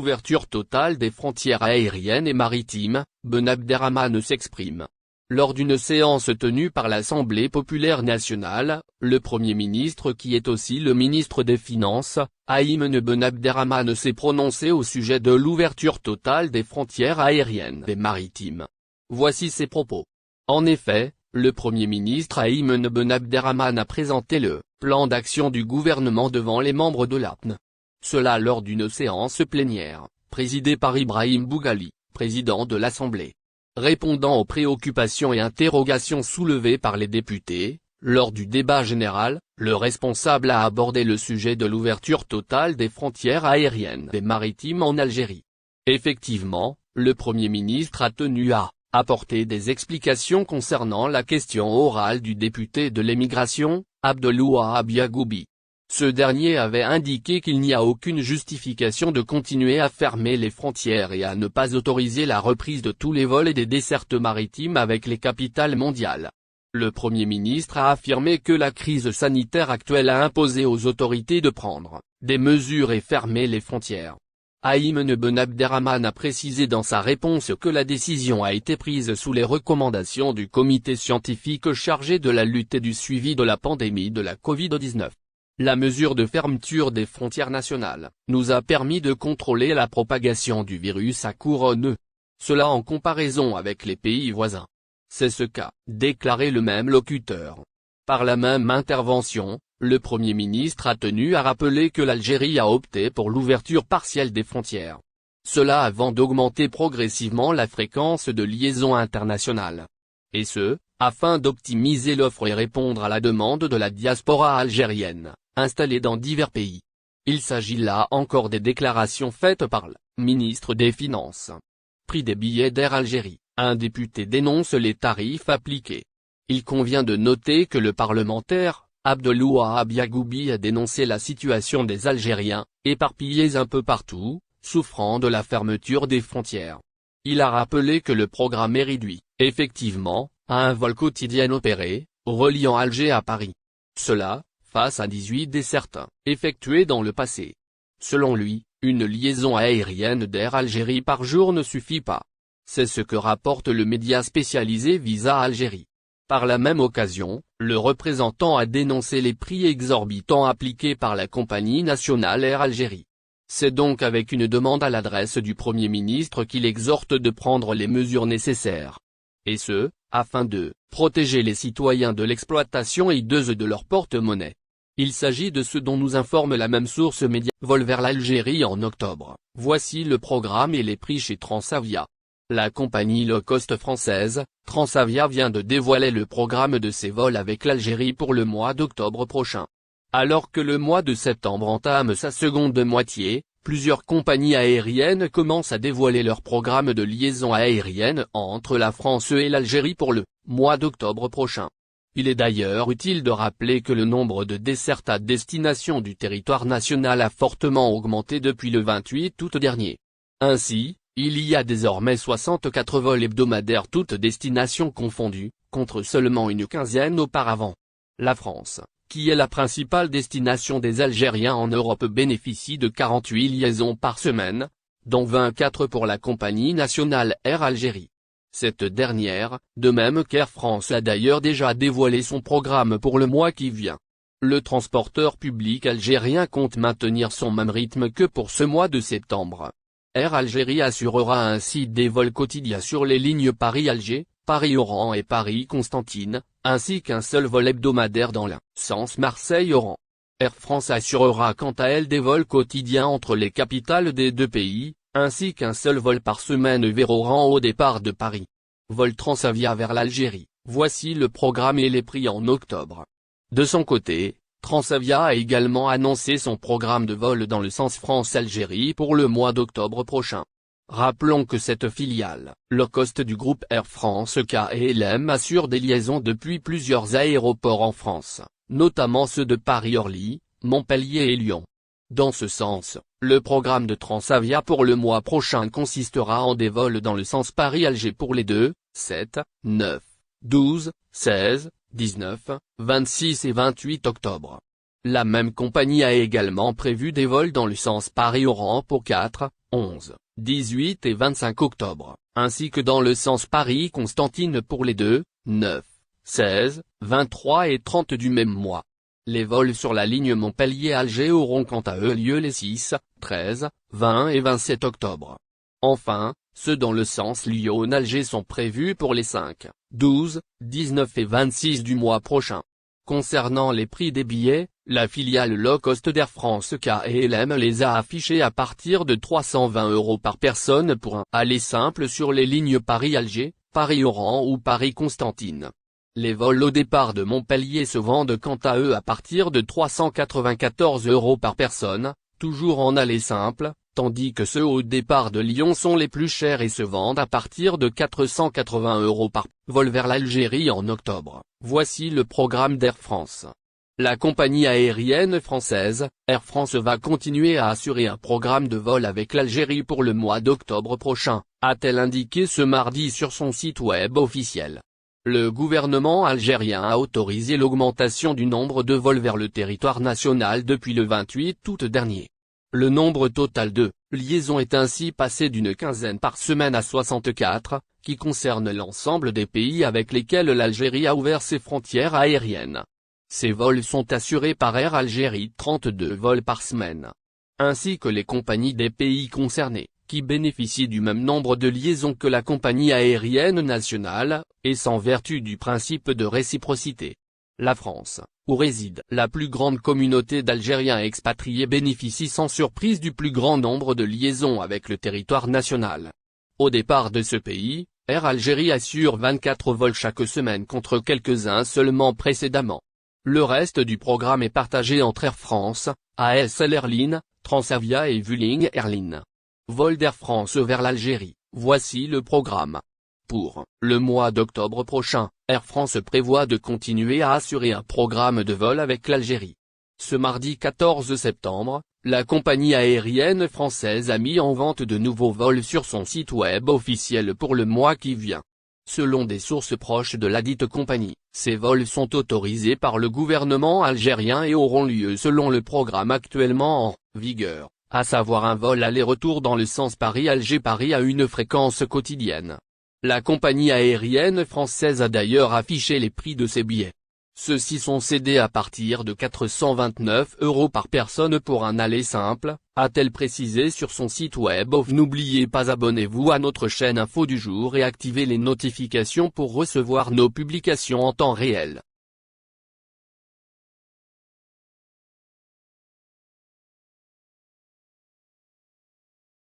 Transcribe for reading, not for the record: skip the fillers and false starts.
l'ouverture totale des frontières aériennes et maritimes, Ben Abderrahmane s'exprime. Lors d'une séance tenue par l'Assemblée populaire nationale, le Premier ministre qui est aussi le ministre des Finances, Ayman Ben Abderrahmane s'est prononcé au sujet de l'ouverture totale des frontières aériennes et maritimes. Voici ses propos. En effet, le Premier ministre Ayman Ben Abderrahmane a présenté le plan d'action du gouvernement devant les membres de l'APN. Cela lors d'une séance plénière, présidée par Ibrahim Boughali, président de l'Assemblée. Répondant aux préoccupations et interrogations soulevées par les députés, lors du débat général, le responsable a abordé le sujet de l'ouverture totale des frontières aériennes et maritimes en Algérie. Effectivement, le Premier ministre a tenu à apporter des explications concernant la question orale du député de l'émigration, Abdelwahab Yagoubi. Ce dernier avait indiqué qu'il n'y a aucune justification de continuer à fermer les frontières et à ne pas autoriser la reprise de tous les vols et des dessertes maritimes avec les capitales mondiales. Le Premier ministre a affirmé que la crise sanitaire actuelle a imposé aux autorités de prendre des mesures et fermer les frontières. Ayman Ben Abderrahmane a précisé dans sa réponse que la décision a été prise sous les recommandations du comité scientifique chargé de la lutte et du suivi de la pandémie de la Covid-19. La mesure de fermeture des frontières nationales nous a permis de contrôler la propagation du virus à couronne. Cela en comparaison avec les pays voisins. C'est ce qu'a déclaré le même locuteur. Par la même intervention, le Premier ministre a tenu à rappeler que l'Algérie a opté pour l'ouverture partielle des frontières. Cela avant d'augmenter progressivement la fréquence de liaisons internationales. Et ce, afin d'optimiser l'offre et répondre à la demande de la diaspora algérienne, installée dans divers pays. Il s'agit là encore des déclarations faites par le ministre des Finances. Prix des billets d'Air Algérie, un député dénonce les tarifs appliqués. Il convient de noter que le parlementaire, Abdelwahab Yagoubi a dénoncé la situation des Algériens, éparpillés un peu partout, souffrant de la fermeture des frontières. Il a rappelé que le programme est réduit, effectivement, à un vol quotidien opéré, reliant Alger à Paris. Cela, face à 18 dessertes, effectuées dans le passé. Selon lui, une liaison aérienne d'Air Algérie par jour ne suffit pas. C'est ce que rapporte le média spécialisé Visa Algérie. Par la même occasion, le représentant a dénoncé les prix exorbitants appliqués par la compagnie nationale Air Algérie. C'est donc avec une demande à l'adresse du Premier ministre qu'il exhorte de prendre les mesures nécessaires. Et ce, afin de protéger les citoyens de l'exploitation hideuse de leur porte-monnaie. Il s'agit de ce dont nous informe la même source média. Vol vers l'Algérie en octobre. Voici le programme et les prix chez Transavia. La compagnie low-cost française, Transavia vient de dévoiler le programme de ses vols avec l'Algérie pour le mois d'octobre prochain. Alors que le mois de septembre entame sa seconde moitié, plusieurs compagnies aériennes commencent à dévoiler leur programme de liaison aérienne entre la France et l'Algérie pour le mois d'octobre prochain. Il est d'ailleurs utile de rappeler que le nombre de dessertes à destination du territoire national a fortement augmenté depuis le 28 août dernier. Ainsi, il y a désormais 64 vols hebdomadaires toutes destinations confondues, contre seulement une quinzaine auparavant. La France, qui est la principale destination des Algériens en Europe, bénéficie de 48 liaisons par semaine, dont 24 pour la compagnie nationale Air Algérie. Cette dernière, de même qu'Air France, a d'ailleurs déjà dévoilé son programme pour le mois qui vient. Le transporteur public algérien compte maintenir son même rythme que pour ce mois de septembre. Air Algérie assurera ainsi des vols quotidiens sur les lignes Paris-Alger, Paris-Oran et Paris-Constantine, ainsi qu'un seul vol hebdomadaire dans le sens Marseille-Oran. Air France assurera quant à elle des vols quotidiens entre les capitales des deux pays, ainsi qu'un seul vol par semaine vers Oran au départ de Paris. Vol Transavia vers l'Algérie, voici le programme et les prix en octobre. De son côté, Transavia a également annoncé son programme de vol dans le sens France-Algérie pour le mois d'octobre prochain. Rappelons que cette filiale, low-cost du groupe Air France KLM, assure des liaisons depuis plusieurs aéroports en France, notamment ceux de Paris-Orly, Montpellier et Lyon. Dans ce sens, le programme de Transavia pour le mois prochain consistera en des vols dans le sens Paris-Alger pour les 2, 7, 9, 12, 16, 19, 26 et 28 octobre. La même compagnie a également prévu des vols dans le sens Paris-Oran pour 4, 11, 18 et 25 octobre, ainsi que dans le sens Paris-Constantine pour les 2, 9, 16, 23 et 30 du même mois. Les vols sur la ligne Montpellier-Alger auront quant à eux lieu les 6, 13, 20 et 27 octobre. Enfin, ceux dans le sens Lyon-Alger sont prévus pour les 5, 12, 19 et 26 du mois prochain. Concernant les prix des billets, la filiale low-cost d'Air France KLM les a affichés à partir de 320 € par personne pour un aller simple sur les lignes Paris-Alger, Paris-Oran ou Paris-Constantine. Les vols au départ de Montpellier se vendent quant à eux à partir de 394 € par personne, toujours en aller simple, tandis que ceux au départ de Lyon sont les plus chers et se vendent à partir de 480 € par vol vers l'Algérie en octobre. Voici le programme d'Air France. La compagnie aérienne française, Air France va continuer à assurer un programme de vol avec l'Algérie pour le mois d'octobre prochain, a-t-elle indiqué ce mardi sur son site web officiel. Le gouvernement algérien a autorisé l'augmentation du nombre de vols vers le territoire national depuis le 28 août dernier. Le nombre total de liaisons est ainsi passé d'une quinzaine par semaine à 64, qui concerne l'ensemble des pays avec lesquels l'Algérie a ouvert ses frontières aériennes. Ces vols sont assurés par Air Algérie 32 vols par semaine. Ainsi que les compagnies des pays concernés, qui bénéficient du même nombre de liaisons que la compagnie aérienne nationale, et sans vertu du principe de réciprocité. La France, où réside la plus grande communauté d'Algériens expatriés, bénéficie sans surprise du plus grand nombre de liaisons avec le territoire national. Au départ de ce pays, Air Algérie assure 24 vols chaque semaine contre quelques-uns seulement précédemment. Le reste du programme est partagé entre Air France, ASL Airlines, Transavia et Vueling Airlines. Vol d'Air France vers l'Algérie, voici le programme. Pour le mois d'octobre prochain, Air France prévoit de continuer à assurer un programme de vol avec l'Algérie. Ce mardi 14 septembre, la compagnie aérienne française a mis en vente de nouveaux vols sur son site web officiel pour le mois qui vient. Selon des sources proches de ladite compagnie, ces vols sont autorisés par le gouvernement algérien et auront lieu selon le programme actuellement en vigueur, à savoir un vol aller-retour dans le sens Paris-Alger-Paris à une fréquence quotidienne. La compagnie aérienne française a d'ailleurs affiché les prix de ses billets. Ceux-ci sont cédés à partir de 429 € par personne pour un aller simple, a-t-elle précisé sur son site web. N'oubliez pas, abonnez-vous à notre chaîne Info du jour et activez les notifications pour recevoir nos publications en temps réel.